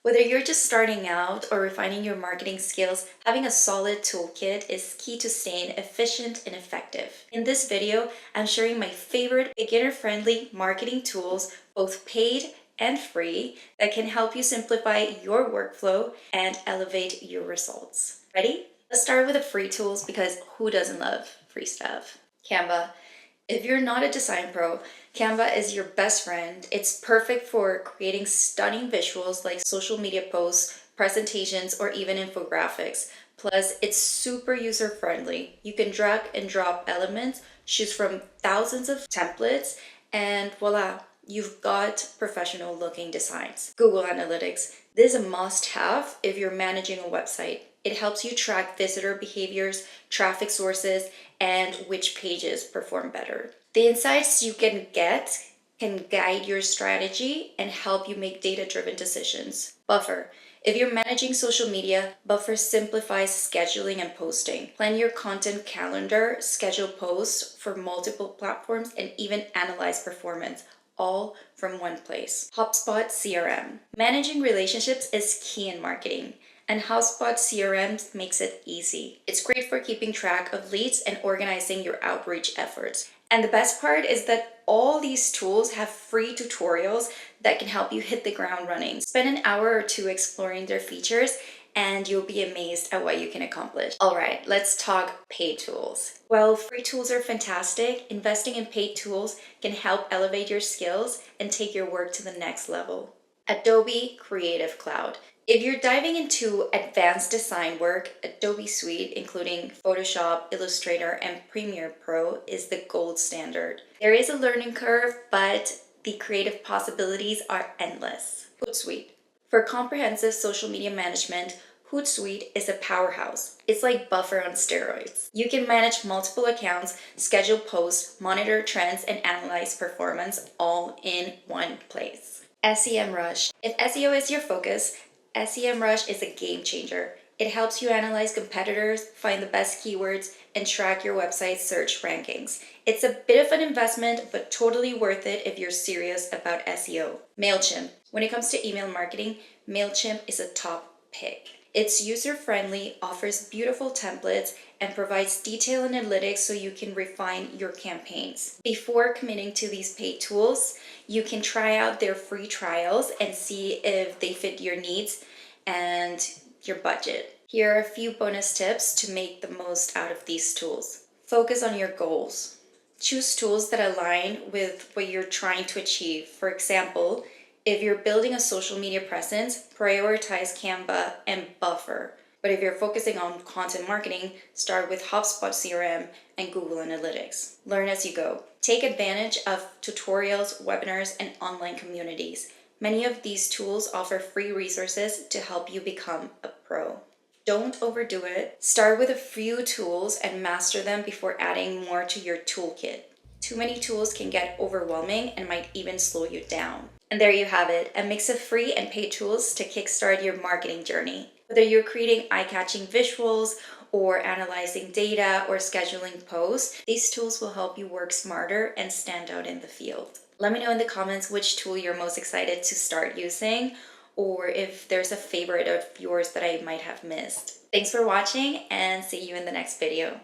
Whether you're just starting out or refining your marketing skills, having a solid toolkit is key to staying efficient and effective. In this video, I'm sharing my favorite beginner-friendly marketing tools, both paid and free, that can help you simplify your workflow and elevate your results. Ready? Let's start with the free tools because who doesn't love free stuff? Canva. If you're not a design pro, Canva is your best friend. It's perfect for creating stunning visuals like social media posts, presentations, or even infographics. Plus, it's super user-friendly. You can drag and drop elements, choose from thousands of templates, and voila, you've got professional looking designs. Google Analytics. This is a must-have if you're managing a website. It helps you track visitor behaviors, traffic sources, and which pages perform better. The insights you can get can guide your strategy and help you make data-driven decisions. Buffer. If you're managing social media, Buffer simplifies scheduling and posting. Plan your content calendar, schedule posts for multiple platforms, and even analyze performance, all from one place. HubSpot CRM. Managing relationships is key in marketing, and HubSpot CRM makes it easy. It's great for keeping track of leads and organizing your outreach efforts. And the best part is that all these tools have free tutorials that can help you hit the ground running. Spend an hour or two exploring their features and you'll be amazed at what you can accomplish. All right, let's talk paid tools. While free tools are fantastic, investing in paid tools can help elevate your skills and take your work to the next level. Adobe Creative Cloud. If you're diving into advanced design work, Adobe Suite, including Photoshop, Illustrator, and Premiere Pro, is the gold standard. There is a learning curve, but the creative possibilities are endless. Hootsuite. For comprehensive social media management, Hootsuite is a powerhouse. It's like Buffer on steroids. You can manage multiple accounts, schedule posts, monitor trends, and analyze performance all in one place. SEMrush. If SEO is your focus, SEMrush is a game changer. It helps you analyze competitors, find the best keywords, and track your website's search rankings. It's a bit of an investment, but totally worth it if you're serious about SEO. Mailchimp. When it comes to email marketing, Mailchimp is a top pick. It's user-friendly, offers beautiful templates, and provides detailed analytics so you can refine your campaigns. Before committing to these paid tools, you can try out their free trials and see if they fit your needs and your budget. Here are a few bonus tips to make the most out of these tools. Focus on your goals. Choose tools that align with what you're trying to achieve. For example, if you're building a social media presence, prioritize Canva and Buffer. But if you're focusing on content marketing, start with HubSpot CRM and Google Analytics. Learn as you go. Take advantage of tutorials, webinars, and online communities. Many of these tools offer free resources to help you become a pro. Don't overdo it. Start with a few tools and master them before adding more to your toolkit. Too many tools can get overwhelming and might even slow you down. And there you have it, a mix of free and paid tools to kickstart your marketing journey. Whether you're creating eye-catching visuals or analyzing data or scheduling posts, these tools will help you work smarter and stand out in the field. Let me know in the comments which tool you're most excited to start using, or if there's a favorite of yours that I might have missed. Thanks for watching and see you in the next video.